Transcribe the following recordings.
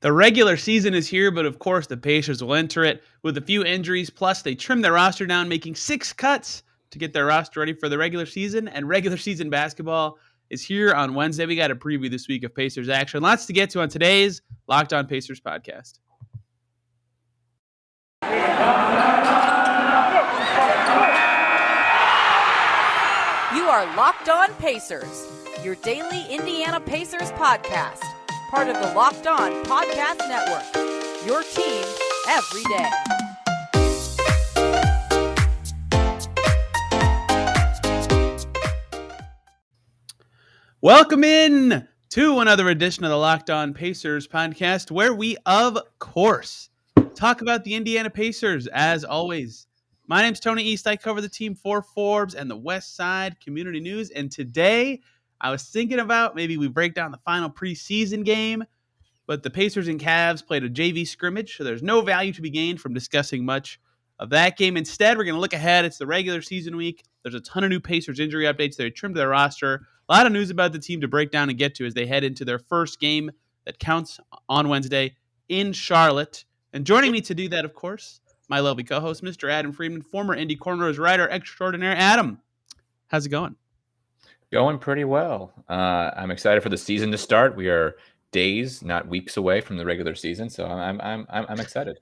The regular season is here, but of course the Pacers will enter it with a few injuries. Plus, they trimmed their roster down, making 6 cuts to get their roster ready for the regular season. And regular season basketball is here on Wednesday. We got a preview this week of Pacers action. Lots to get to on today's Locked On Pacers podcast. You are Locked On Pacers, your daily Indiana Pacers podcast. Part of the Locked On Podcast Network, your team every day. Welcome in to another edition of the Locked On Pacers podcast, where we, of course, talk about the Indiana Pacers, as always. My name's Tony East. I cover the team for Forbes and the West Side Community News. And today, I was thinking about maybe we break down the final preseason game, but the Pacers and Cavs played a JV scrimmage, so there's no value to be gained from discussing much of that game. Instead, we're going to look ahead. It's the regular season week. There's a ton of new Pacers injury updates. They trimmed their roster. A lot of news about the team to break down and get to as they head into their first game that counts on Wednesday in Charlotte. And joining me to do that, of course, my lovely co-host, Mr. Adam Friedman, former Indy Cornrows writer extraordinaire. Adam, how's it going? Going pretty well. I'm excited for the season to start. We are days, not weeks away from the regular season, so I'm excited.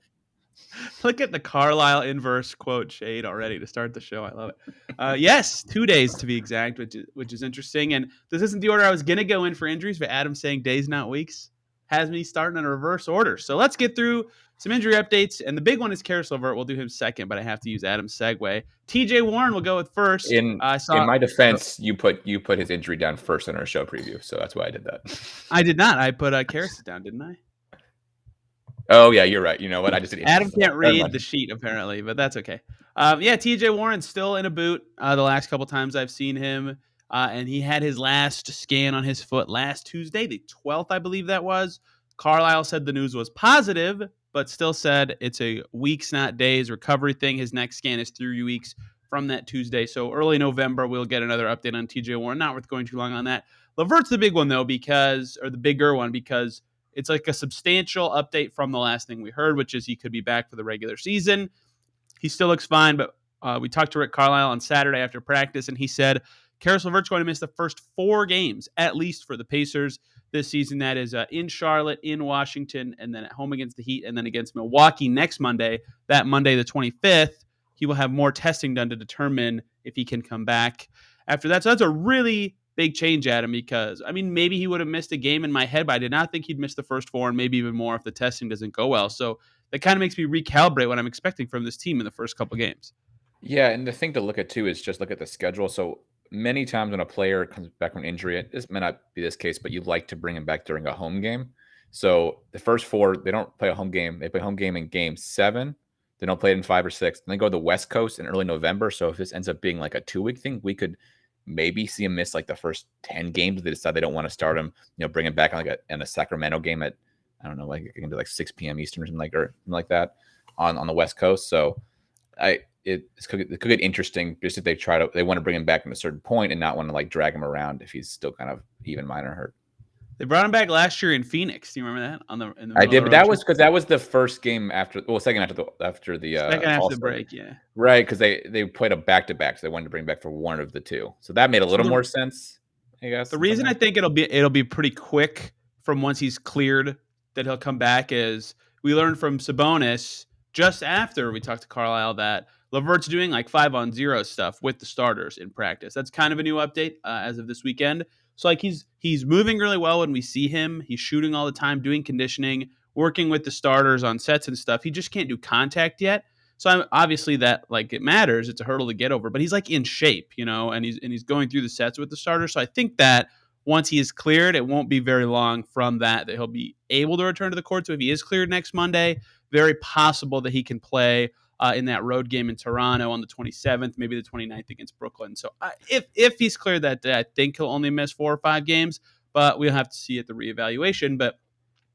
Look at the Carlisle inverse quote shade already to start the show. I love it. Yes, 2 days to be exact, which is interesting. And this isn't the order I was gonna go in for injuries, but Adam saying days, not weeks, has me starting in a reverse order. So let's get through some injury updates. And the big one is Caris LeVert. We'll do him second, but I have to use Adam's segue. TJ Warren will go with first. In my defense, you put his injury down first in our show preview, so that's why I did that. I did not. I put Caris down, didn't I? Oh yeah, you're right. You know what? I just did. Adam can't read the sheet apparently, but that's okay. TJ Warren's still in a boot. The last couple times I've seen him, and he had his last scan on his foot last Tuesday, the 12th, I believe that was. Carlisle said the news was positive, but still said it's a weeks, not days recovery thing. His next scan is 3 weeks from that Tuesday. So early November, we'll get another update on TJ Warren. Not worth going too long on that. LeVert's the big one, though, the bigger one, because it's like a substantial update from the last thing we heard, which is he could be back for the regular season. He still looks fine, but we talked to Rick Carlisle on Saturday after practice, and he said Caris LeVert's going to miss the first 4 games, at least for the Pacers this season. That is in Charlotte, in Washington, and then at home against the Heat, and then against Milwaukee next Monday. That Monday, the 25th, he will have more testing done to determine if he can come back after that. So that's a really big change, Adam, because, I mean, maybe he would have missed a game in my head, but I did not think he'd miss the first 4 and maybe even more if the testing doesn't go well. So that kind of makes me recalibrate what I'm expecting from this team in the first couple games. Yeah, and the thing to look at, too, is just look at the schedule. So many times when a player comes back from injury, this may not be this case, but you'd like to bring him back during a home game. So the first 4, they don't play a home game. They play home game in game 7. They don't play it in 5 or 6. And they go to the West Coast in early November. So if this ends up being like a 2-week thing, we could maybe see him miss like the first 10 games. They decide they don't want to start him, bring him back on in a Sacramento game at, I don't know, like it can be like 6 p.m. Eastern or something like that on the West Coast. So it could get interesting just if they want to bring him back at a certain point and not want to like drag him around if he's still kind of even minor hurt. They brought him back last year in Phoenix. Do you remember that? I did, but that was because that was the first game second after the break, yeah. Right, because they played a back-to-back, so they wanted to bring back for one of the 2. So that made a little more sense, I guess. The reason I think it'll be pretty quick from once he's cleared that he'll come back is we learned from Sabonis just after we talked to Carlisle that LeVert's doing like 5-on-0 stuff with the starters in practice. That's kind of a new update as of this weekend. So like he's moving really well when we see him. He's shooting all the time, doing conditioning, working with the starters on sets and stuff. He just can't do contact yet. So obviously that like it matters. It's a hurdle to get over, but he's like in shape, and he's going through the sets with the starters. So I think that once he is cleared, it won't be very long from that he'll be able to return to the court. So if he is cleared next Monday, very possible that he can play in that road game in Toronto on the 27th, maybe the 29th against Brooklyn. So if he's cleared that day, I think he'll only miss 4 or 5 games, but we'll have to see at the reevaluation. But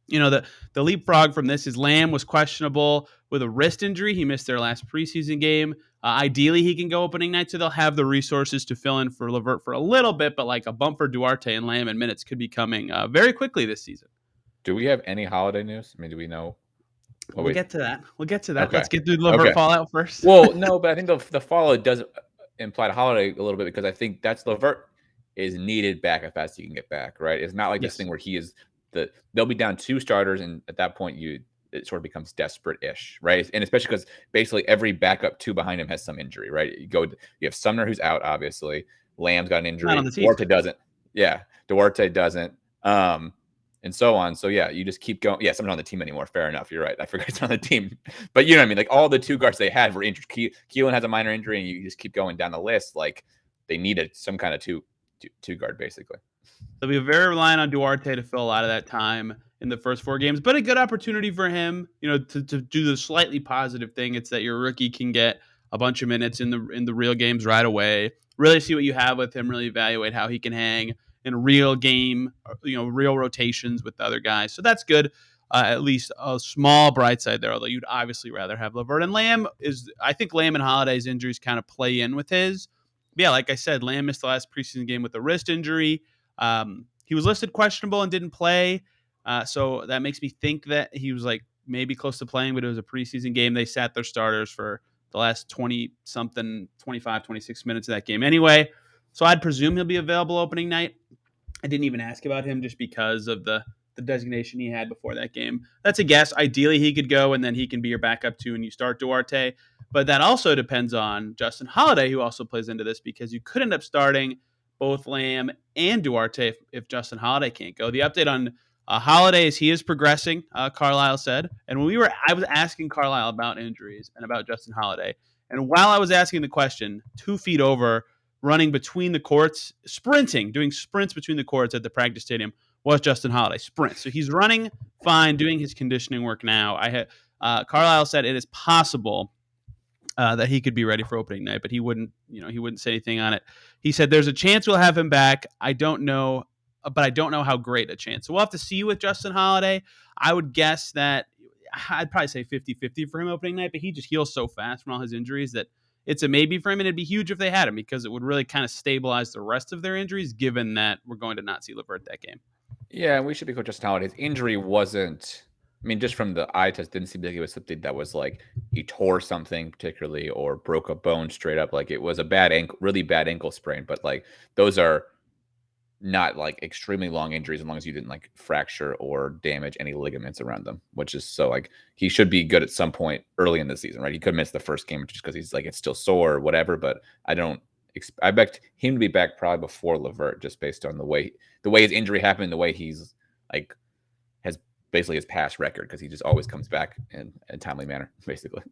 the leapfrog from this is Lamb was questionable with a wrist injury. He missed their last preseason game. Ideally, he can go opening night, so they'll have the resources to fill in for LeVert for a little bit, but like a bump for Duarte and Lamb in minutes could be coming very quickly this season. Do we have any holiday news? I mean, do we know? Oh, We'll wait. get to that. We'll get to that. Okay. Let's get through the LeVert Okay. fallout first. Well, no, but I think the follow does imply the holiday a little bit because I think that's LeVert is needed back as fast as he can get back, right? It's not like this Yes. thing where they'll be down 2 starters, and at that point it sort of becomes desperate-ish, right? And especially because basically every backup 2 behind him has some injury, right? You have Sumner who's out, obviously. Lamb's got an Not on injury. the team. Duarte doesn't. Yeah, Duarte doesn't. And so on. So yeah, you just keep going. Yeah, someone on the team anymore. Fair enough. You're right. I forgot it's on the team. But you know what I mean? Like all the 2 guards they had were injured. Keelan has a minor injury, and you just keep going down the list. Like they needed some kind of two guard basically. They'll be very reliant on Duarte to fill a lot of that time in the first 4 games, but a good opportunity for him, to do the slightly positive thing. It's that your rookie can get a bunch of minutes in the real games right away. Really see what you have with him. Really evaluate how he can hang in a real game, real rotations with the other guys. So that's good. At least a small bright side there, although you'd obviously rather have LeVert. And I think Lamb and Holiday's injuries kind of play in with his. Yeah, like I said, Lamb missed the last preseason game with a wrist injury. He was listed questionable and didn't play. So that makes me think that he was like maybe close to playing, but it was a preseason game. They sat their starters for the last 25, 26 minutes of that game anyway. So I'd presume he'll be available opening night. I didn't even ask about him just because of the designation he had before that game. That's a guess. Ideally, he could go, and then he can be your backup too, and you start Duarte. But that also depends on Justin Holiday, who also plays into this, because you could end up starting both Lamb and Duarte if Justin Holiday can't go. The update on Holiday is he is progressing, Carlisle said. And I was asking Carlisle about injuries and about Justin Holiday. And while I was asking the question, 2 feet over, running between the courts, doing sprints between the courts at the practice stadium was Justin Holiday. Sprints. So he's running fine, doing his conditioning work now. Carlisle said it is possible that he could be ready for opening night, but he wouldn't say anything on it. He said there's a chance we'll have him back. I don't know, but I don't know how great a chance. So we'll have to see with Justin Holiday. I would guess that I'd probably say 50-50 for him opening night, but he just heals so fast from all his injuries that it's a maybe for him, and it'd be huge if they had him because it would really kind of stabilize the rest of their injuries, given that we're going to not see LeVert that game. Yeah, we should be cool. Justin Holiday's injury wasn't. I mean, just from the eye test, didn't seem like it was something that was like he tore something particularly or broke a bone straight up. Like it was a really bad ankle sprain. But like those are not like extremely long injuries as long as you didn't like fracture or damage any ligaments around them, which is so like he should be good at some point early in the season, right? He could miss the first game just because he's like it's still sore or whatever. But I expect him to be back probably before LeVert, just based on the way his injury happened, the way he's like has basically his past record, because he just always comes back in a timely manner, basically.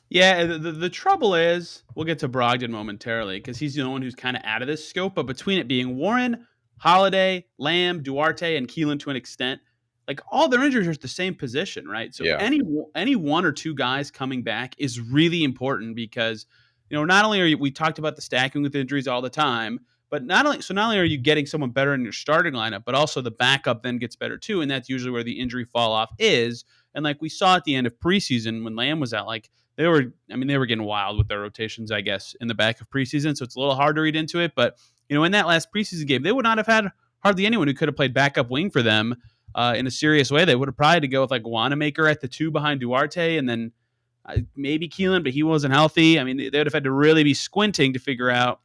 Yeah, the trouble is, we'll get to Brogdon momentarily because he's the only one who's kind of out of this scope. But between it being Warren, Holiday, Lamb, Duarte, and Keelan to an extent, like all their injuries are at the same position, right? So Yeah. any 1 or 2 guys coming back is really important because not only we talked about the stacking with injuries all the time, but not only are you getting someone better in your starting lineup, but also the backup then gets better too, and that's usually where the injury fall off is. And like we saw at the end of preseason when Lamb was out, like they were getting wild with their rotations, I guess, in the back of preseason. So it's a little hard to read into it. But, in that last preseason game, they would not have had hardly anyone who could have played backup wing for them in a serious way. They would have probably had to go with like Wanamaker at the 2 behind Duarte and then maybe Keelan, but he wasn't healthy. I mean, they would have had to really be squinting to figure out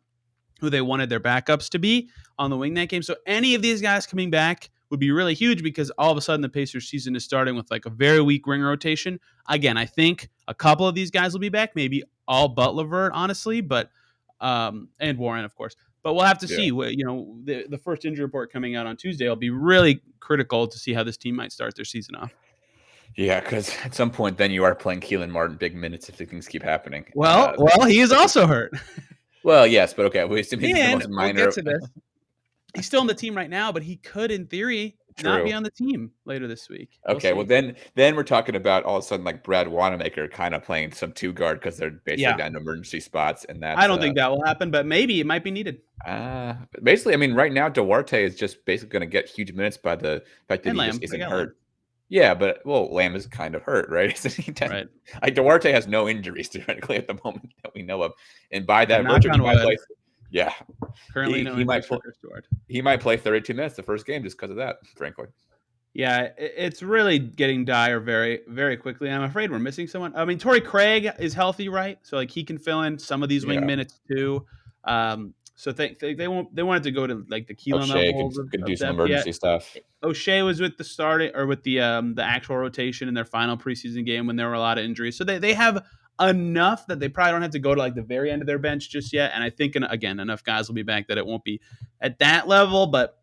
who they wanted their backups to be on the wing that game. So any of these guys coming back would be really huge because all of a sudden the Pacers season is starting with like a very weak ring rotation. Again, I think a couple of these guys will be back, maybe all but LeVert, honestly, but and Warren, of course. But we'll have to see. The first injury report coming out on Tuesday will be really critical to see how this team might start their season off. Yeah, because at some point then you are playing Keelan Martin big minutes if things keep happening. Well, he is also hurt. Well, yes, but okay. We assume he's the most minor. We'll get to this. He's still on the team right now, but he could, in theory, not be on the team later this week. Okay, well then we're talking about all of a sudden like Brad Wanamaker kind of playing some 2 guard because they're basically down to emergency spots, and that's I don't think that will happen, but maybe it might be needed. Basically, I mean, right now Duarte is just basically going to get huge minutes by the fact that he just isn't hurt. Lamb. Yeah, but Lamb is kind of hurt, right? Right. Like Duarte has no injuries theoretically at the moment that we know of, and by that virtue, he might play. Yeah, currently he might play 32 minutes the first game just because of that, frankly. Yeah, it's really getting dire very, very quickly. I'm afraid we're missing someone. I mean, Torrey Craig is healthy, right? So like he can fill in some of these wing Yeah. minutes too. So they wanted to go to like the Keelan O'Shea could levels could do of some depth yet. emergency stuff. O'Shea was with the starting or with the actual rotation in their final preseason game when there were a lot of injuries. So they have enough that they probably don't have to go to like the very end of their bench just yet. And I think again enough guys will be back that it won't be at that level, but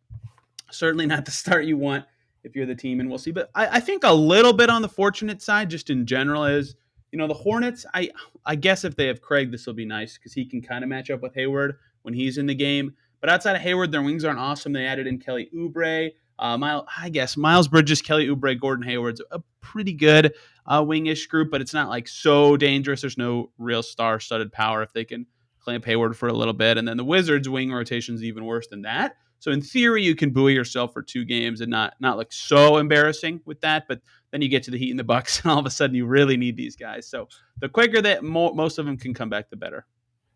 certainly not the start you want if you're the team, and we'll see. But I think a little bit on the fortunate side, just in general, is the Hornets. I guess if they have Craig, this will be nice because he can kind of match up with Hayward when he's in the game. But outside of Hayward, their wings aren't awesome. They added in Kelly Oubre. Miles Bridges, Kelly Oubre, Gordon Hayward's a pretty good wingish group, but it's not like so dangerous. There's no real star-studded power if they can clamp Hayward for a little bit. And then the Wizards' wing rotation is even worse than that. So in theory, you can buoy yourself for 2 games and not look so embarrassing with that. But then you get to the Heat and the Bucks, and all of a sudden you really need these guys. So the quicker that most of them can come back, the better.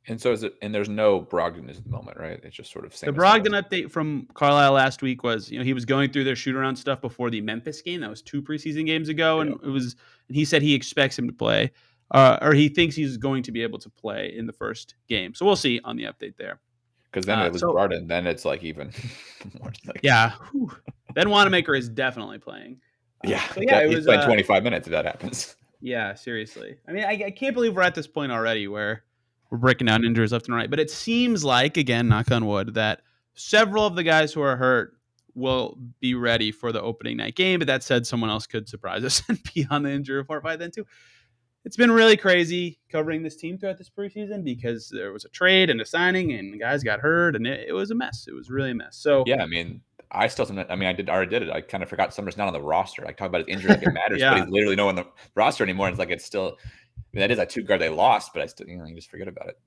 And so is it? And there's no Brogdon at the moment, right? It's just sort of The same as it Brogdon was. update from Carlisle last week was, he was going through their shoot around stuff before the Memphis game. That was 2 preseason games ago, Yeah, and he said he expects him to play, or he thinks he's going to be able to play in the first game. So we'll see on the update there. because then it was So Brogdon. Then it's like even more like yeah, Ben Wanamaker is definitely playing. yeah, So yeah, it he's was. playing 25 minutes if that happens. Yeah, seriously. I mean, I can't believe we're at this point already where we're breaking down injuries left and right. But it seems like, again, knock on wood, that several of the guys who are hurt will be ready for the opening night game. But that said, someone else could surprise us and be on the injury report by then too. It's been really crazy covering this team throughout this preseason because there was a trade and a signing and guys got hurt and it was a mess. It was really a mess. So Yeah, I mean, already did it. I kind of forgot Summer's not on the roster. I talk about his injury like it matters, but yeah, he's literally not on the roster anymore. It's like it's still. I mean, that is a 2 guard they lost, but I still, you just forget about it.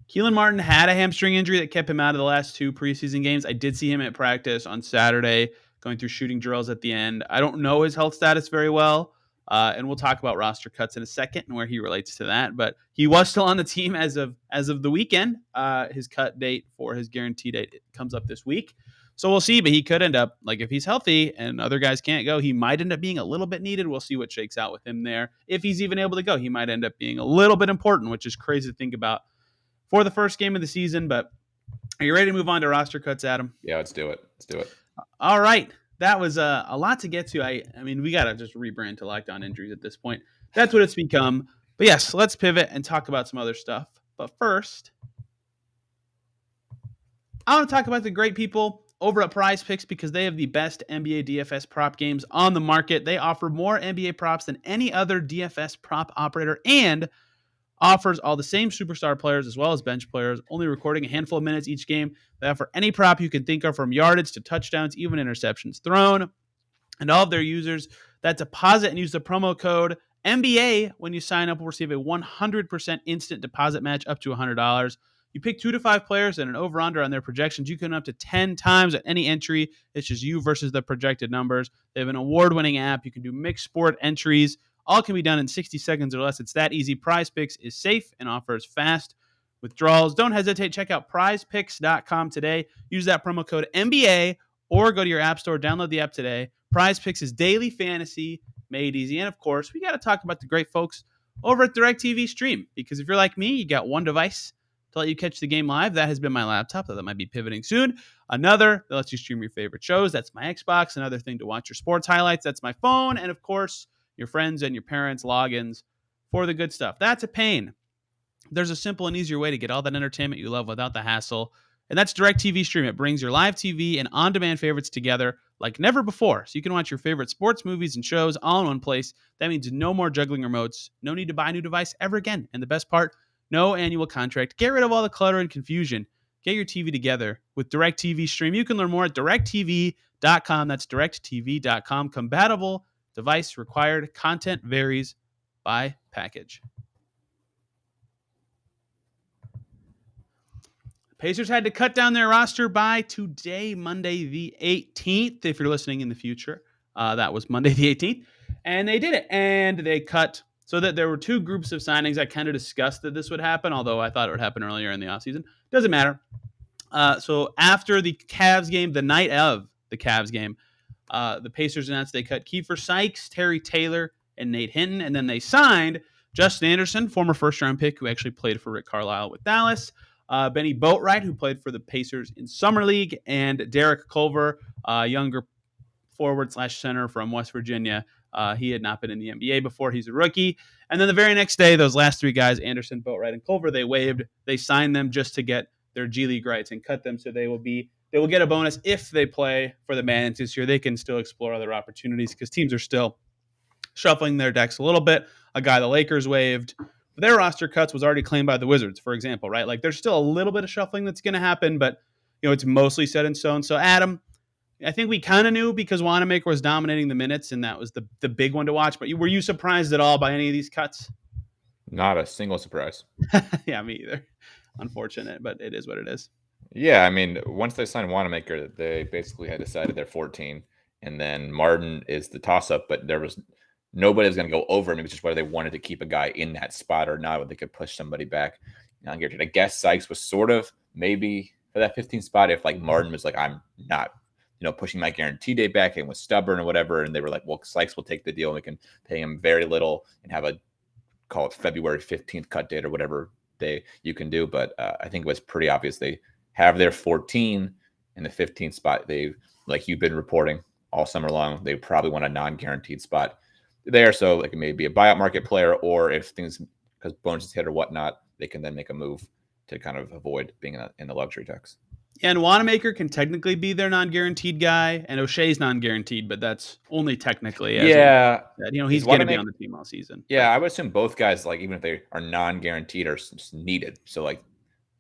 Keelan Martin had a hamstring injury that kept him out of the last 2 preseason games. I did see him at practice on Saturday going through shooting drills at the end. I don't know his health status very well, and we'll talk about roster cuts in a second and where he relates to that. But he was still on the team as of the weekend. His cut date for his guarantee date comes up this week. So we'll see, but he could end up, like if he's healthy and other guys can't go, he might end up being a little bit needed. We'll see what shakes out with him there. If he's even able to go, he might end up being a little bit important, which is crazy to think about for the first game of the season. But are you ready to move on to roster cuts, Adam? Yeah, let's do it. All right. That was a lot to get to. I mean, we got to just rebrand to Locked On Injuries at this point. That's what it's become. But yes, let's pivot and talk about some other stuff. But first, I want to talk about the great people over at Prize Picks because they have the best NBA DFS prop games on the market. They offer more NBA props than any other DFS prop operator and offers all the same superstar players as well as bench players, only recording a handful of minutes each game. They offer any prop you can think of, from yardage to touchdowns, even interceptions thrown. And all of their users that deposit and use the promo code NBA when you sign up will receive a 100% instant deposit match up to $100. You pick 2 to 5 players and an over-under on their projections. You can win up to 10 times at any entry. It's just you versus the projected numbers. They have an award-winning app. You can do mixed sport entries. All can be done in 60 seconds or less. It's that easy. Prize Picks is safe and offers fast withdrawals. Don't hesitate. Check out prizepicks.com today. Use that promo code NBA or go to your app store. Download the app today. Prize Picks is daily fantasy made easy. And of course, we got to talk about the great folks over at DirecTV Stream, because if you're like me, you got one device to let you catch the game live. That has been my laptop, though that might be pivoting soon. Another that lets you stream your favorite shows. That's my Xbox. Another thing to watch your sports highlights. That's my phone. And of course, your friends and your parents' logins for the good stuff. That's a pain. There's a simple and easier way to get all that entertainment you love without the hassle, and that's DirecTV Stream. It brings your live TV and on-demand favorites together like never before, so you can watch your favorite sports, movies, and shows all in one place. That means no more juggling remotes, no need to buy a new device ever again, and the best part, no annual contract. Get rid of all the clutter and confusion. Get your TV together with DirecTV Stream. You can learn more at directtv.com. That's directtv.com. Compatible device required. Content varies by package. Pacers had to cut down their roster by today, Monday the 18th. If you're listening in the future, that was Monday the 18th. And they did it. And they cut so that there were 2 groups of signings. I kind of discussed that this would happen, although I thought it would happen earlier in the offseason. Doesn't matter. So after the Cavs game, the night of the Cavs game, the Pacers announced they cut Kiefer Sykes, Terry Taylor, and Nate Hinton, and then they signed Justin Anderson, former first-round pick who actually played for Rick Carlisle with Dallas, Benny Boatwright, who played for the Pacers in Summer League, and Derek Culver, younger forward/center from West Virginia. He had not been in the NBA before. He's a rookie. And then the very next day, those last three guys, Anderson, Boatwright, and Culver, they waived. They signed them just to get their G League rights and cut them, so they will get a bonus if they play for the Manants this year. They can still explore other opportunities because teams are still shuffling their decks a little bit. A guy the Lakers waived, their roster cuts was already claimed by the Wizards, for example, right? Like there's still a little bit of shuffling that's going to happen, but it's mostly set in stone. So Adam, I think we kind of knew because Wanamaker was dominating the minutes, and that was the big one to watch. But were you surprised at all by any of these cuts? Not a single surprise. Yeah, me either. Unfortunate, but it is what it is. Yeah, I mean, once they signed Wanamaker, they basically had decided they're 14, and then Martin is the toss-up, but there was nobody was going to go over him. It was just whether they wanted to keep a guy in that spot or not, whether they could push somebody back. I guess Sykes was sort of maybe for that 15 spot if like Martin was like, I'm not, pushing my guarantee date back and was stubborn or whatever, and they were like, well, Sykes will take the deal and we can pay him very little and have call it February 15th cut date or whatever you can do. But I think it was pretty obvious they have their 14 in the 15th spot. They, like you've been reporting all summer long, they probably want a non-guaranteed spot there. So like it may be a buyout market player, or if things, because bonuses hit or whatnot, they can then make a move to kind of avoid being in the luxury tax. And Wanamaker can technically be their non-guaranteed guy, and O'Shea's non-guaranteed, but that's only technically. Yeah. He's going to be on the team all season. Yeah, I would assume both guys, like even if they are non-guaranteed, are needed. So like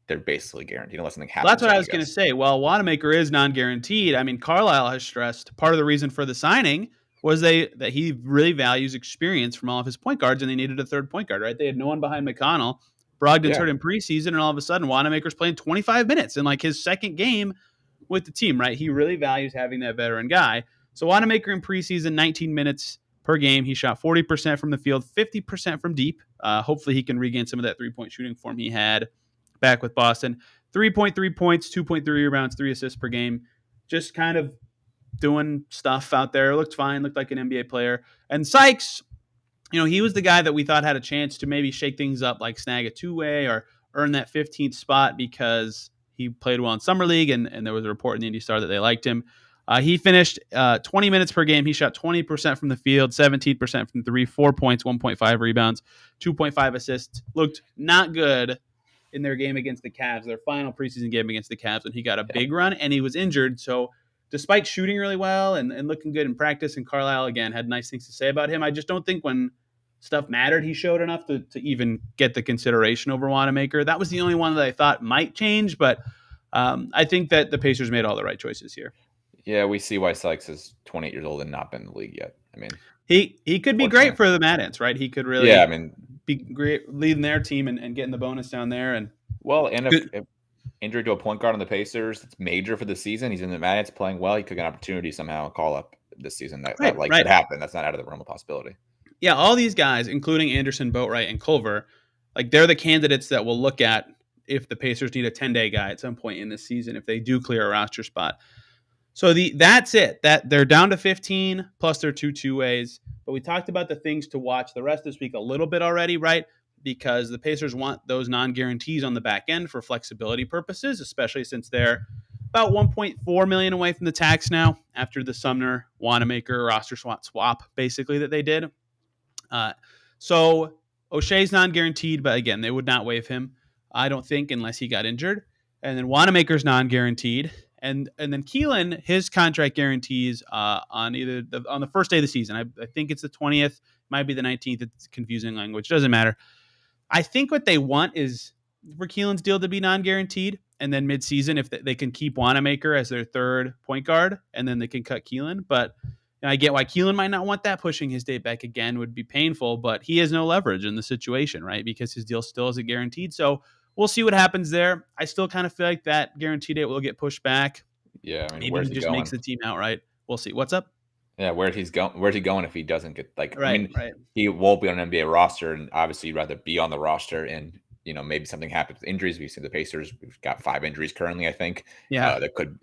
they're basically guaranteed unless something happens. Well, that's what I was going to say. Well, Wanamaker is non-guaranteed. I mean, Carlisle has stressed part of the reason for the signing was that he really values experience from all of his point guards, and they needed a third point guard, right? They had no one behind McConnell. Brogdon's hurt in preseason, and all of a sudden Wanamaker's playing 25 minutes in like his second game with the team, right? He really values having that veteran guy. So Wanamaker in preseason, 19 minutes per game. He shot 40% from the field, 50% from deep. Hopefully he can regain some of that three-point shooting form he had back with Boston. 3.3 points, 2.3 rebounds, 3 assists per game. Just kind of doing stuff out there. Looked fine, looked like an NBA player. And Sykes, he was the guy that we thought had a chance to maybe shake things up, like snag a two-way or earn that 15th spot because he played well in Summer League, and there was a report in the Indy Star that they liked him. He finished 20 minutes per game. He shot 20% from the field, 17% from three, 4 points, 1.5 rebounds, 2.5 assists. Looked not good in their game against the Cavs, their final preseason game against the Cavs, when he got a big run, and he was injured. So despite shooting really well and looking good in practice, and Carlisle, again, had nice things to say about him, I just don't think when stuff mattered, he showed enough to even get the consideration over Wanamaker. That was the only one that I thought might change, but I think that the Pacers made all the right choices here. Yeah, we see why Sykes is 28 years old and not been in the league yet. I mean, he could be great for the Mad Ants, right? He could really be great leading their team and getting the bonus down there. And if injured to a point guard on the Pacers, it's major for the season. He's in the Mad Ants playing well. He could get an opportunity somehow call up this season. That could happen. That's not out of the realm of possibility. Yeah, all these guys, including Anderson, Boatwright, and Culver, like they're the candidates that we'll look at if the Pacers need a 10-day guy at some point in this season, if they do clear a roster spot. So that's it. That they're down to 15 plus their two-ways. But we talked about the things to watch the rest of this week a little bit already, right? Because the Pacers want those non-guarantees on the back end for flexibility purposes, especially since they're about $1.4 million away from the tax now after the Sumner Wanamaker roster swap basically that they did. So O'Shea's non-guaranteed, but again, they would not waive him, I don't think, unless he got injured. And then Wanamaker's non-guaranteed. And then Keelan, his contract guarantees on the first day of the season. I think it's the 20th, might be the 19th. It's confusing language. Doesn't matter. I think what they want is for Keelan's deal to be non-guaranteed. And then mid-season, if they can keep Wanamaker as their third point guard, and then they can cut Keelan. But I get why Keelan might not want that. Pushing his date back again would be painful, but he has no leverage in the situation, right? Because his deal still isn't guaranteed. So we'll see what happens there. I still kind of feel like that guarantee date will get pushed back. Yeah, I mean, maybe where's he he just going? Makes the team outright. We'll see. What's up? Yeah, where's he going if he doesn't get right? He won't be on an NBA roster, and obviously you'd rather be on the roster and maybe something happens with injuries. We've seen the Pacers. We've got 5 injuries currently, I think. Yeah. That could,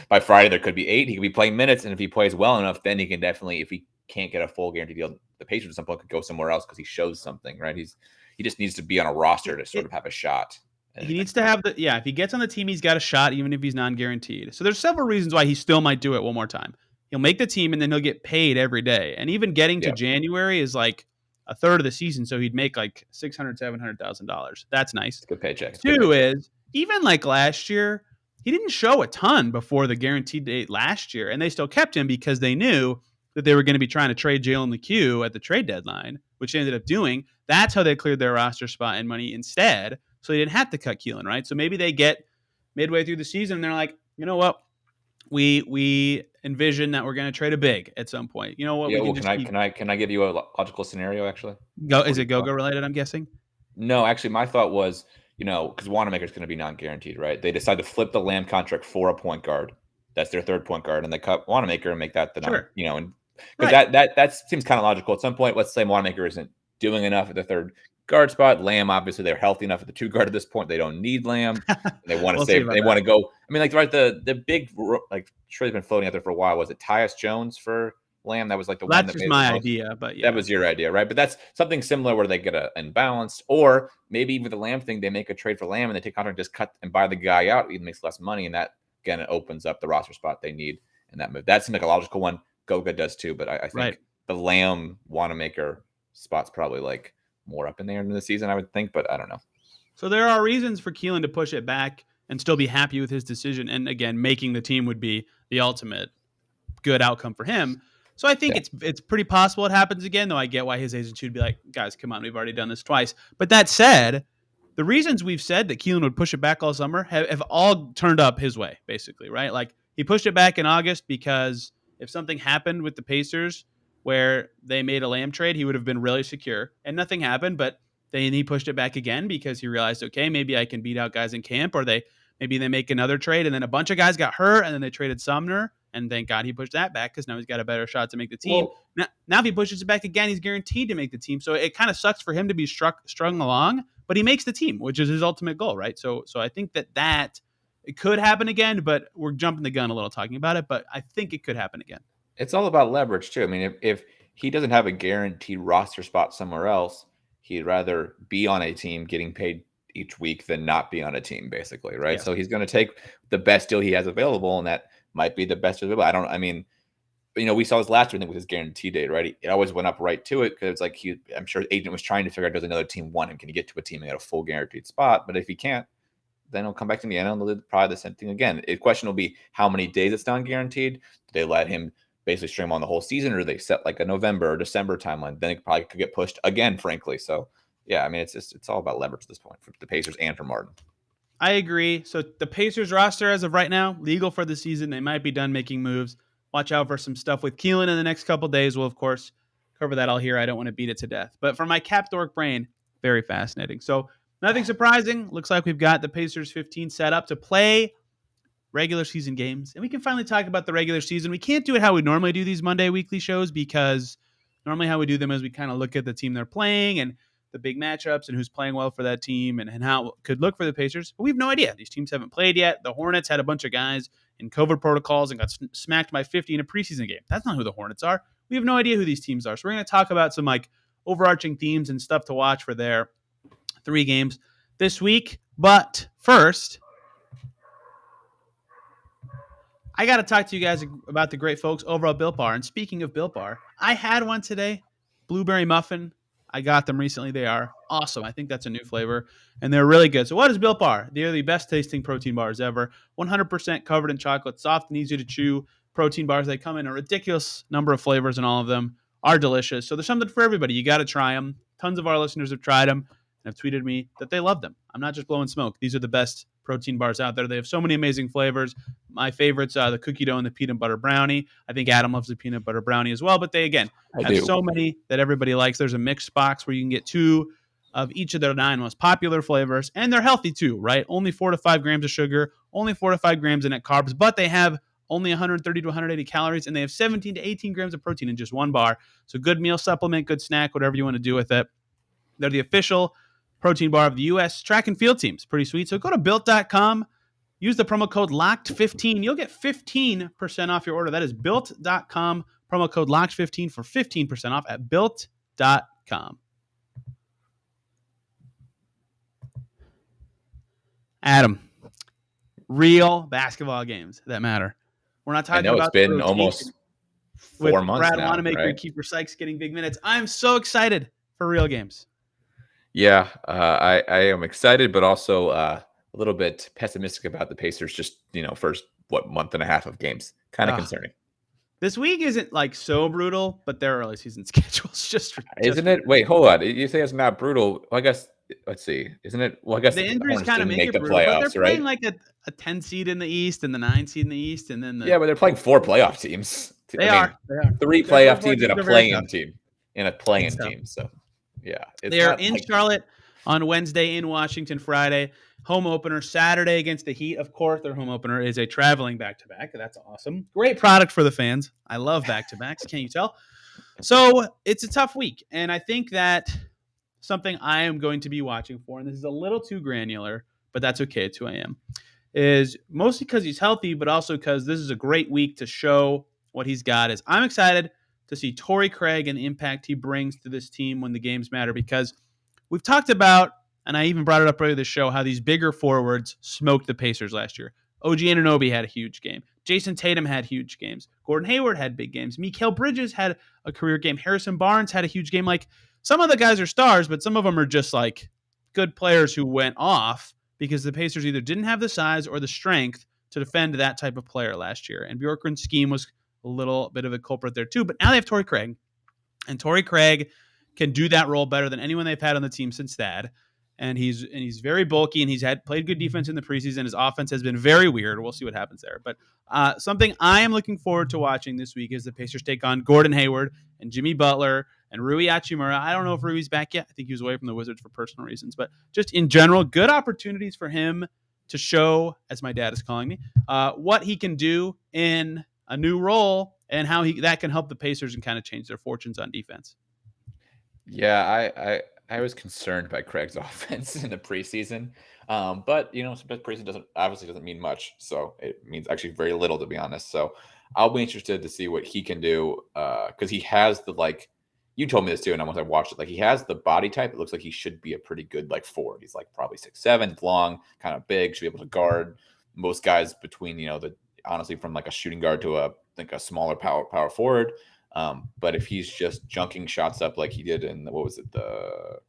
by Friday, there could be 8. He could be playing minutes. And if he plays well enough, then he can definitely, if he can't get a full guarantee deal, the Pacers at some point could go somewhere else because he shows something, right? He just needs to be on a roster to sort of have a shot. He needs to have if he gets on the team, he's got a shot, even if he's non-guaranteed. So there's several reasons why he still might do it one more time. He'll make the team, and then he'll get paid every day. And even getting to January is like a third of the season, so he'd make like $600,000, $700,000. That's nice. It's a good paycheck. Two is, even like last year, he didn't show a ton before the guaranteed date last year, and they still kept him because they knew that they were going to be trying to trade Jalen McHugh at the trade deadline, which they ended up doing. That's how they cleared their roster spot and money instead. So they didn't have to cut Keelan, right? So maybe they get midway through the season and they're like, you know what? We envision that we're going to trade a big at some point. You know what? Yeah, can I give you a logical scenario actually? Is it go-go related, I'm guessing? No, actually my thought was, because Wanamaker's going to be non-guaranteed, right? They decide to flip the Lamb contract for a point guard. That's their third point guard, and they cut Wanamaker and make that the and because that seems kind of logical. At some point, let's say Wanamaker isn't doing enough at the third guard spot. Lamb, obviously, they're healthy enough at the 2 guard at this point. They don't need Lamb. They want to save. They want to go. I mean, the big trade's been floating out there for a while. Was it Tyus Jones for Lamb? That was like the one that made my idea, but that was your idea, right? But that's something similar where they get an imbalance, or maybe even the Lamb thing, they make a trade for Lamb and they take contract, just cut and buy the guy out. It even makes less money, and that again it opens up the roster spot they need in that move. That seems like a logical one. Goga does too, but I think the Lamb Wanamaker spot's probably like more up in there in the season, I would think, but I don't know. So there are reasons for Keelan to push it back and still be happy with his decision. And again, making the team would be the ultimate good outcome for him. So I think it's pretty possible it happens again, though I get why his agent should be like, guys, come on, we've already done this twice. But that said, the reasons we've said that Keelan would push it back all summer have all turned up his way, basically, right? Like he pushed it back in August because if something happened with the Pacers where they made a Lamb trade, he would have been really secure. And nothing happened, but then he pushed it back again because he realized, okay, maybe I can beat out guys in camp, or maybe they make another trade, and then a bunch of guys got hurt, and then they traded Sumner, and thank God he pushed that back because now he's got a better shot to make the team. Now if he pushes it back again, he's guaranteed to make the team. So it kind of sucks for him to be strung along, but he makes the team, which is his ultimate goal, right? So I think that it could happen again, but we're jumping the gun a little talking about it, but I think it could happen again. It's all about leverage too. I mean, if he doesn't have a guaranteed roster spot somewhere else, he'd rather be on a team getting paid each week than not be on a team, basically, right? Yeah. So he's going to take the best deal he has available, and that might be the best available. We saw this last year, I think, with his guarantee date, right? It always went up right to it because it's like I'm sure the agent was trying to figure out, does another team want him? Can he get to a team and get a full guaranteed spot? But if he can't, then he'll come back to Indiana and they'll do probably the same thing again. The question will be how many days it's non-guaranteed. Do they let him basically stream on the whole season, or do they set like a November or December timeline? Then it probably could get pushed again, frankly. So yeah, I mean, it's all about leverage at this point for the Pacers and for Martin. I agree. So the Pacers roster as of right now, legal for the season. They might be done making moves. Watch out for some stuff with Keelan in the next couple days. We'll, of course, cover that all here. I don't want to beat it to death. But for my Cap Dork brain, very fascinating. So nothing surprising. Looks like we've got the Pacers 15 set up to play regular season games. And we can finally talk about the regular season. We can't do it how we normally do these Monday weekly shows because normally how we do them is we kind of look at the team they're playing and the big matchups and who's playing well for that team and how it could look for the Pacers. But we have no idea. These teams haven't played yet. The Hornets had a bunch of guys in COVID protocols and got smacked by 50 in a preseason game. That's not who the Hornets are. We have no idea who these teams are. So we're going to talk about some like overarching themes and stuff to watch for their 3 games this week. But first, I got to talk to you guys about the great folks over at Built Bar. And speaking of Built Bar, I had one today, blueberry muffin. I got them recently. They are awesome. I think that's a new flavor, and they're really good. So what is Built Bar? They're the best tasting protein bars ever. 100% covered in chocolate, soft and easy to chew protein bars. They come in a ridiculous number of flavors, and all of them are delicious. So there's something for everybody. You got to try them. Tons of our listeners have tried them and have tweeted me that they love them. I'm not just blowing smoke. These are the best protein bars out there. They have so many amazing flavors. My favorites are the cookie dough and the peanut butter brownie. I think Adam loves the peanut butter brownie as well, but they, again, have so many that everybody likes. There's a mixed box where you can get 2 of each of their 9 most popular flavors, and they're healthy too, right? Only 4 to 5 grams of sugar, only 4 to 5 grams in net carbs, but they have only 130 to 180 calories, and they have 17 to 18 grams of protein in just one bar. So good meal supplement, good snack, whatever you want to do with it. They're the official protein bar of the U.S. track and field teams. Pretty sweet. So go to built.com. Use the promo code LOCKED15. You'll get 15% off your order. That is built.com. Promo code LOCKED15 for 15% off at built.com. Adam, real basketball games that matter. We're not talking about it's been almost 4 months Brad now, Wanamaker right? and Kiefer Sykes getting big minutes. I'm so excited for real games. Yeah, I am excited, but also a little bit pessimistic about the Pacers. Just first month and a half of games, kind of concerning. This week isn't like so brutal, but their early season schedule is just isn't it? Wait, hold on. You say it's not brutal? Well, I guess. Let's see. Isn't it? Well, I guess the injuries Hornets kind of didn't make make it the brutal, but they're playoffs, playing right? like a 10 seed in the East and the 9 seed in the East, and then but they're playing 4 playoff teams. They are 3 Their playoff first four teams and a are very play-in tough. team and a play-in It's tough. team. So, yeah, They're in Charlotte on Wednesday, in Washington Friday. Home opener Saturday against the Heat. Of course, their home opener is a traveling back-to-back. That's awesome. Great product for the fans. I love back-to-backs. Can't you tell? So it's a tough week, and I think that something I am going to be watching for, and this is a little too granular, but that's okay. It's who I am. Is mostly because he's healthy, but also because this is a great week to show what he's got. Is I'm excited to see Torrey Craig and the impact he brings to this team when the games matter, because we've talked about, and I even brought it up earlier this show, how these bigger forwards smoked the Pacers last year. OG Anunoby had a huge game. Jason Tatum had huge games. Gordon Hayward had big games. Mikal Bridges had a career game. Harrison Barnes had a huge game. Like, some of the guys are stars, but some of them are just like good players who went off because the Pacers either didn't have the size or the strength to defend that type of player last year. And Bjorkgren's scheme was a little bit of a culprit there too. But now they have Torrey Craig. And Torrey Craig can do that role better than anyone they've had on the team since Thad. And he's very bulky, and he's played good defense in the preseason. His offense has been very weird. We'll see what happens there. But something I am looking forward to watching this week is the Pacers take on Gordon Hayward and Jimmy Butler and Rui Hachimura. I don't know if Rui's back yet. I think he was away from the Wizards for personal reasons. But just in general, good opportunities for him to show, as my dad is calling me, what he can do in a new role and how that can help the Pacers and kind of change their fortunes on defense. Yeah, I was concerned by Craig's offense in the preseason, but preseason doesn't mean much, so it means actually very little, to be honest. So I'll be interested to see what he can do, because he has you told me this too, and once I watched it, he has the body type. It looks like he should be a pretty good forward. He's probably 6'7", long, kind of big, should be able to guard most guys between honestly from a shooting guard to a smaller power forward. But if he's just junking shots up like he did in the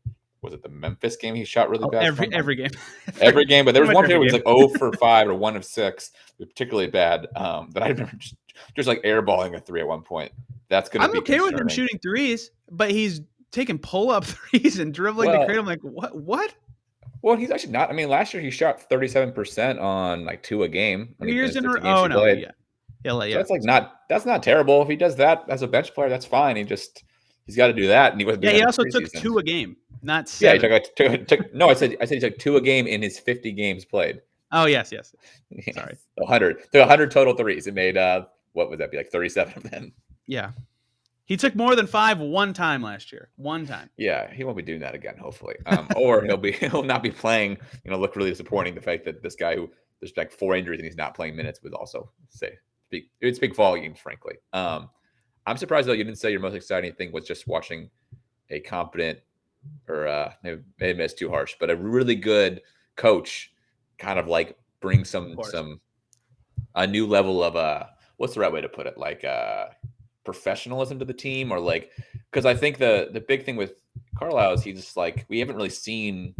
Memphis game, he shot really bad. Every game, every game. But there was one period where he was 0 for 5 or 1 of 6, particularly bad. That I remember just airballing a 3 at one point. That's going to be okay with him shooting threes, but he's taking pull-up threes and dribbling the cradle. I'm like, what? Well, he's actually not. I mean, last year he shot 37% on 2 a game. 3 years in a row. Oh no, yeah. So that's not terrible. If he does that as a bench player, that's fine. He's got to do that. And he also took 2 a game, not 7. Yeah, I said he took 2 a game in his 50 games played. Oh yes. Yeah, sorry. 100 total threes. It made what would that be, 37 of them? Yeah. He took more than 5 one time last year. One time. Yeah, he won't be doing that again, hopefully. Or he'll not be playing. Look really disappointing. The fact that this guy who there's 4 injuries and he's not playing minutes would also speak volumes, frankly. I'm surprised though you didn't say your most exciting thing was just watching a competent, or maybe it's too harsh, but a really good coach kind of bring a new level of what's the right way to put it, professionalism to the team, or because I think the big thing with Carlisle is he's just we haven't really seen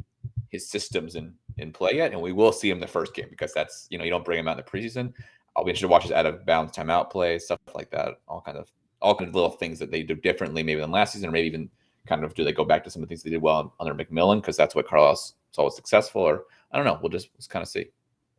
his systems in play yet, and we will see him the first game, because that's you don't bring him out in the preseason. I'll be interested to watch his out of bounds timeout play, stuff like that, all kinds of little things that they do differently maybe than last season, or maybe even kind of do they go back to some of the things they did well under McMillan, because that's what Carlisle's always successful, or I don't know. We'll just kind of see.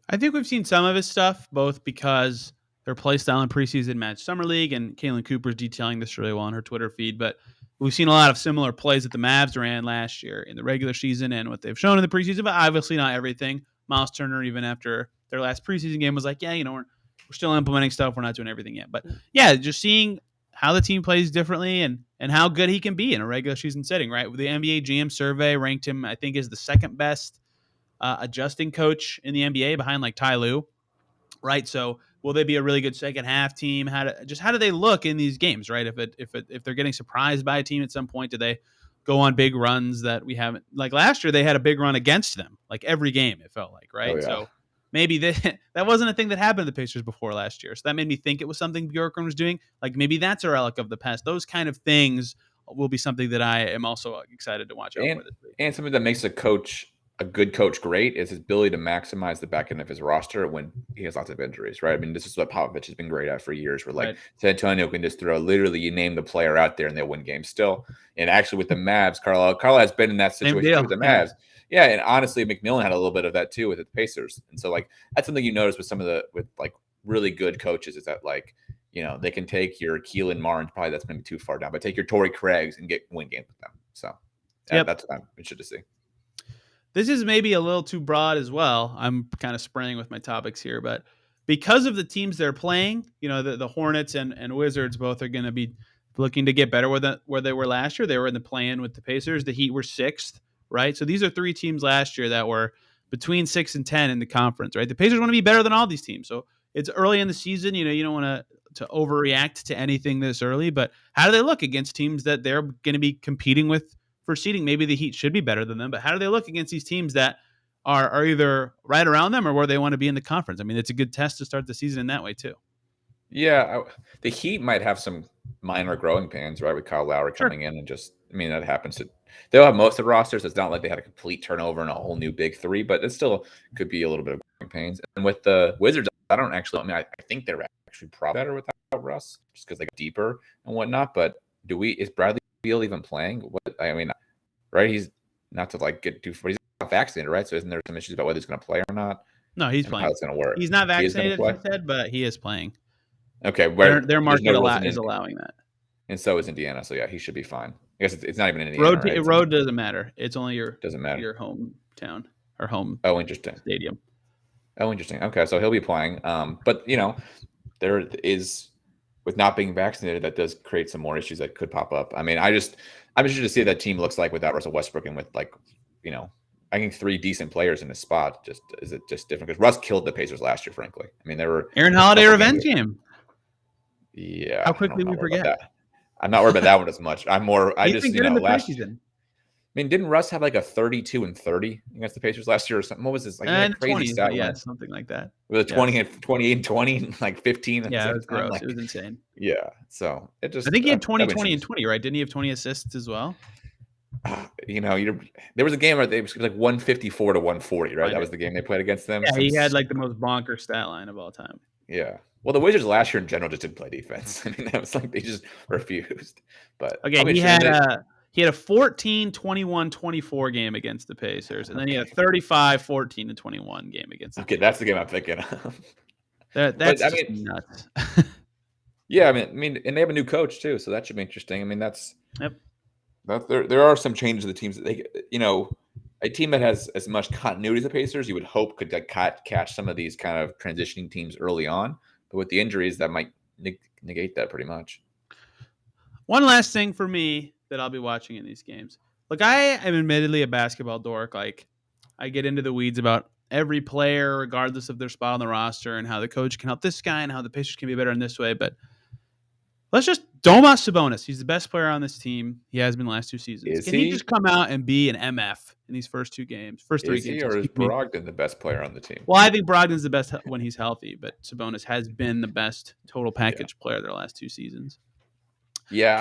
I think we've seen some of his stuff, both because their play style in preseason matched Summer League, and Kaylin Cooper's detailing this really well on her Twitter feed. But we've seen a lot of similar plays that the Mavs ran last year in the regular season and what they've shown in the preseason, but obviously not everything. Miles Turner, even after their last preseason game, was like, yeah, we're still implementing stuff. We're not doing everything yet. But yeah, just seeing how the team plays differently and how good he can be in a regular season setting, right? The NBA GM survey ranked him, I think, as the second best adjusting coach in the NBA behind like Ty Lue, right? So will they be a really good second half team? How do they look in these games, right? If they're getting surprised by a team at some point, do they go on big runs that we haven't? Like last year, they had a big run against them, like every game. It felt like, Oh right? yeah. So maybe that wasn't a thing that happened to the Pacers before last year. So that made me think it was something Bjorkgren was doing. Like maybe that's a relic of the past. Those kind of things will be something that I am also excited to watch out for this week. And something that makes a good coach great is his ability to maximize the back end of his roster when he has lots of injuries, right? I mean, this is what Popovich has been great at for years, where like Right. San Antonio can just throw literally you name the player out there and they'll win games still. And actually with the Mavs, Carlo has been in that situation too with the Mavs. Yeah, and honestly, McMillan had a little bit of that too with the Pacers. And so like that's something you notice with like really good coaches is that like, you know, they can take your Keelan Martin, probably that's maybe too far down, but take your Torrey Craigs and win games with them. So that's what I'm interested to see. This is maybe a little too broad as well. I'm kind of spraying with my topics here, but because of the teams they're playing, you know, the Hornets and Wizards both are going to be looking to get better where they were last year. They were in the play-in with the Pacers. The Heat were 6th, right? So these are 3 teams last year that were between 6 and 10 in the conference, right? The Pacers want to be better than all these teams. So it's early in the season. You know, you don't want to overreact to anything this early, but how do they look against teams that they're going to be competing with for seeding? Maybe the Heat should be better than them, but how do they look against these teams that are either right around them or where they want to be in the conference? I mean, it's a good test to start the season in that way too. Yeah, the Heat might have some minor growing pains, right, with Kyle Lowry coming in and just, I mean, that happens. They'll have most of the rosters. It's not like they had a complete turnover and a whole new big 3, but it still could be a little bit of growing pains. And with the Wizards, I think they're actually probably better without Russ, just because they go deeper and whatnot. But is Bradley Beal even playing? Right? He's not to like get too far. He's not vaccinated, right? So isn't there some issues about whether he's going to play or not? No, he's And playing. how it's going to work? He's not vaccinated, he said, but he is playing. Okay, their market is allowing that, and so is Indiana. So yeah, he should be fine. I guess it's not even in Indiana. Road doesn't matter. It's only your hometown or home. Oh, interesting. Stadium. Oh, interesting. Okay, so he'll be playing. But you know, there is with not being vaccinated, that does create some more issues that could pop up. I mean, I'm interested to see what that team looks like without Russell Westbrook and with like, you know, I think 3 decent players in a spot. Is it just different? Because Russ killed the Pacers last year, frankly. I mean, there were Aaron Holiday revenge game. Yeah. How quickly we forget. I'm not worried about that one as much. He's been good in the preseason. I mean, didn't Russ have like a 32 and 30 against the Pacers last year or something? What was this? Like crazy 20s, stat line. Something like that. With a 28 and 20, like 15. Yeah, it was gross. Like, it was insane. Yeah. So it just. I think he had 20 and 20, right? Didn't he have 20 assists as well? You know, there was a game where it was like 154 to 140, right? That was the game they played against them. Yeah, he had like the most bonker stat line of all time. Yeah. Well, the Wizards last year in general just didn't play defense. I mean, that was like they just refused. But okay, he had a 14, 21, 24 game against the Pacers, and then he had a 35, 14, and 21 game against the Pacers. That's the game I'm thinking of. That's nuts. Yeah, I mean, and they have a new coach too, so that should be interesting. I mean, Yep. There are some changes to the teams that they, you know, a team that has as much continuity as the Pacers, you would hope could like catch some of these kind of transitioning teams early on. But with the injuries, that might negate that pretty much. One last thing for me that I'll be watching in these games. Look, I am admittedly a basketball dork. Like, I get into the weeds about every player, regardless of their spot on the roster, and how the coach can help this guy and how the Pacers can be better in this way. But let's just Domas Sabonis. He's the best player on this team. He has been the last 2 seasons. Can he just come out and be an MF in these first 3 games? Is he, or is Brogdon the best player on the team? Well, I think Brogdon's the best when he's healthy, but Sabonis has been the best total package player their last 2 seasons. Yeah,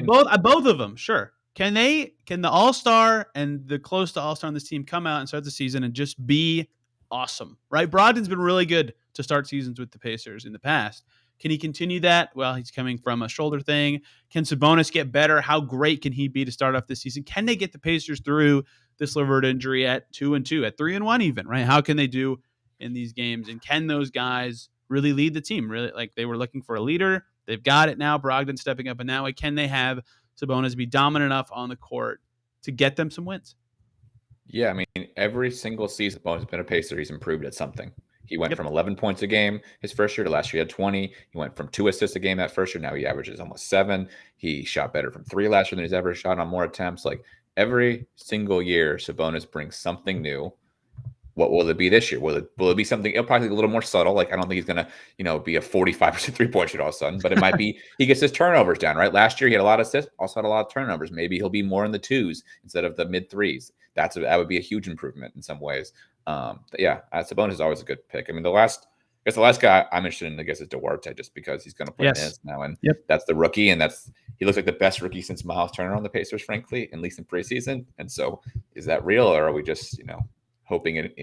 both of them, sure. Can the All-Star and the close to All-Star on this team come out and start the season and just be awesome, right? Brogdon's been really good to start seasons with the Pacers in the past. Can he continue that? Well, he's coming from a shoulder thing. Can Sabonis get better? How great can he be to start off this season? Can they get the Pacers through this LeVert injury at 2-2, at 3-1 even, right? How can they do in these games? And can those guys really lead the team? Really, like they were looking for a leader. They've got it now. Brogdon stepping up in that way. Can they have Sabonis be dominant enough on the court to get them some wins? Yeah, I mean, every single season Sabonis has been a Pacer. He's improved at something. He went from 11 points a game his first year to last year he had 20. He went from 2 assists a game that first year. Now he averages almost 7. He shot better from 3 last year than he's ever shot on more attempts. Like every single year, Sabonis brings something new. What will it be this year? Will it be something? It'll probably be a little more subtle. Like I don't think he's gonna, be a 45% 3-point shoot all of a sudden. But it might be he gets his turnovers down. Right, last year he had a lot of assists, also had a lot of turnovers. Maybe he'll be more in the 2s instead of the mid 3s. That would be a huge improvement in some ways. Sabonis is always a good pick. I mean, the last guy I'm interested in, I guess, is Duarte, just because he's going to play minutes now, and that's the rookie, and he looks like the best rookie since Miles Turner on the Pacers, frankly, at least in preseason. And so, is that real, or are we just hoping it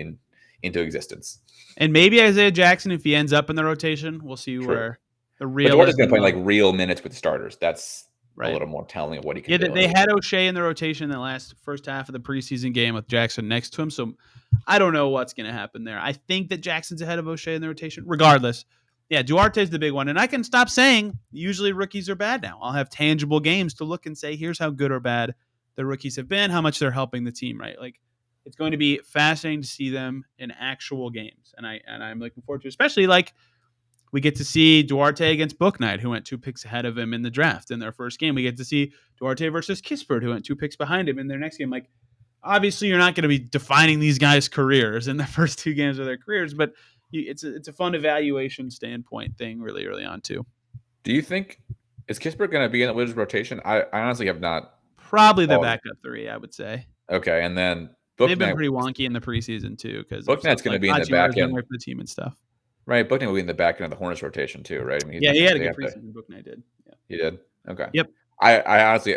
into existence? And maybe Isaiah Jackson, if he ends up in the rotation, we'll see where the real. But Duarte's going to play like real minutes with starters. That's a little more telling of what he can do. They had O'Shea in the rotation in the first half of the preseason game with Jackson next to him. So I don't know what's going to happen there. I think that Jackson's ahead of O'Shea in the rotation. Regardless, Duarte's the big one. And I can stop saying usually rookies are bad now. I'll have tangible games to look and say, here's how good or bad the rookies have been, how much they're helping the team, right? Like, it's going to be fascinating to see them in actual games. And I'm looking forward to it, especially like we get to see Duarte against Bouknight, who went 2 picks ahead of him in the draft in their first game. We get to see Duarte versus Kispert, who went 2 picks behind him in their next game. Like, obviously, you're not going to be defining these guys' careers in the first 2 games of their careers, but it's a fun evaluation standpoint thing really early on, too. Do you think, is Kispert going to be in the Wizards rotation? I honestly have not. Probably the backup 3, I would say. Okay, and then they've been pretty wonky in the preseason, too, because Bouknight's going to be in the back end for the team and stuff. Right, Bouknight will be in the back end of the Hornets rotation too, right? I mean, he had a good preseason. Bouknight did. Yeah. He did. Okay. Yep. I honestly,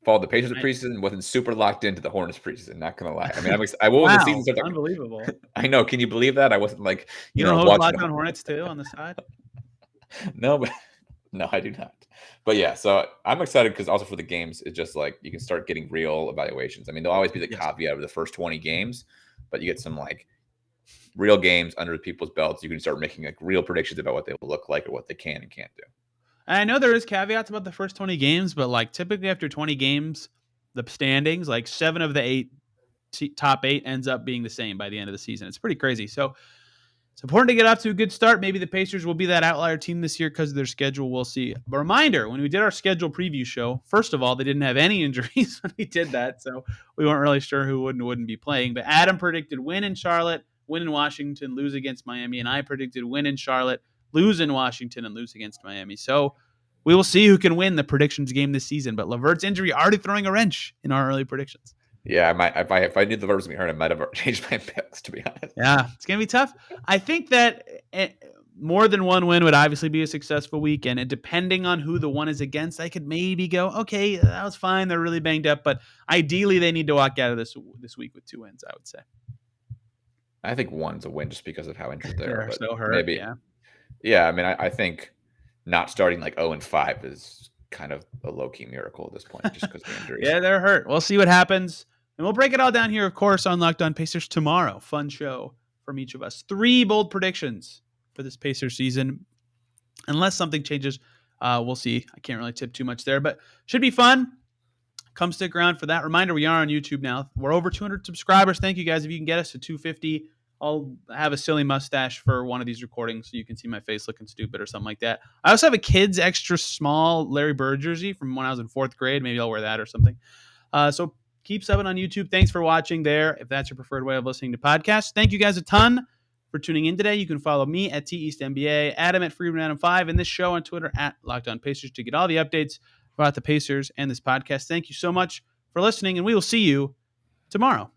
followed the Pacers preseason, wasn't super locked into the Hornets preseason. Not gonna lie. I mean, I will when the season starts. Unbelievable. I know. Can you believe that? I wasn't like Locked on Hornets too on the side. No, I do not. But yeah, so I'm excited because also for the games, it's just like you can start getting real evaluations. I mean, there'll always be the caveat of the first 20 games, but you get some like real games under people's belts. You can start making like real predictions about what they will look like or what they can and can't do. And I know there is caveats about the first 20 games, but like typically after 20 games, the standings, like 7 of the top 8 ends up being the same by the end of the season. It's pretty crazy. So it's important to get off to a good start. Maybe the Pacers will be that outlier team this year because of their schedule. We'll see. But reminder, when we did our schedule preview show, first of all, they didn't have any injuries when we did that. So we weren't really sure who would and wouldn't be playing. But Adam predicted win in Charlotte, win in Washington, lose against Miami. And I predicted win in Charlotte, lose in Washington, and lose against Miami. So we will see who can win the predictions game this season. But LeVert's injury already throwing a wrench in our early predictions. Yeah, I might. If I knew the LeVert was going to be hurt, I might have changed my picks, to be honest. Yeah, it's going to be tough. I think that more than one win would obviously be a successful week. And depending on who the one is against, I could maybe go, okay, that was fine. They're really banged up. But ideally, they need to walk out of this week with 2 wins, I would say. I think 1's a win just because of how injured they are. But so hurt, maybe. Yeah, I mean, I think not starting like 0-5 is kind of a low-key miracle at this point just because of the injuries. Yeah, they're hurt. We'll see what happens. And we'll break it all down here, of course, on Locked On Pacers tomorrow. Fun show from each of us. 3 bold predictions for this Pacers season. Unless something changes, we'll see. I can't really tip too much there, but should be fun. Come stick around for that. Reminder, we are on YouTube now. We're over 200 subscribers. Thank you, guys. If you can get us to 250, I'll have a silly mustache for one of these recordings so you can see my face looking stupid or something like that. I also have a kid's extra small Larry Bird jersey from when I was in 4th grade. Maybe I'll wear that or something. So keep subbing on YouTube. Thanks for watching there, if that's your preferred way of listening to podcasts. Thank you guys a ton for tuning in today. You can follow me at TEastNBA, Adam at Friedman5, and this show on Twitter at Locked On Pacers to get all the updates about the Pacers and this podcast. Thank you so much for listening, and we will see you tomorrow.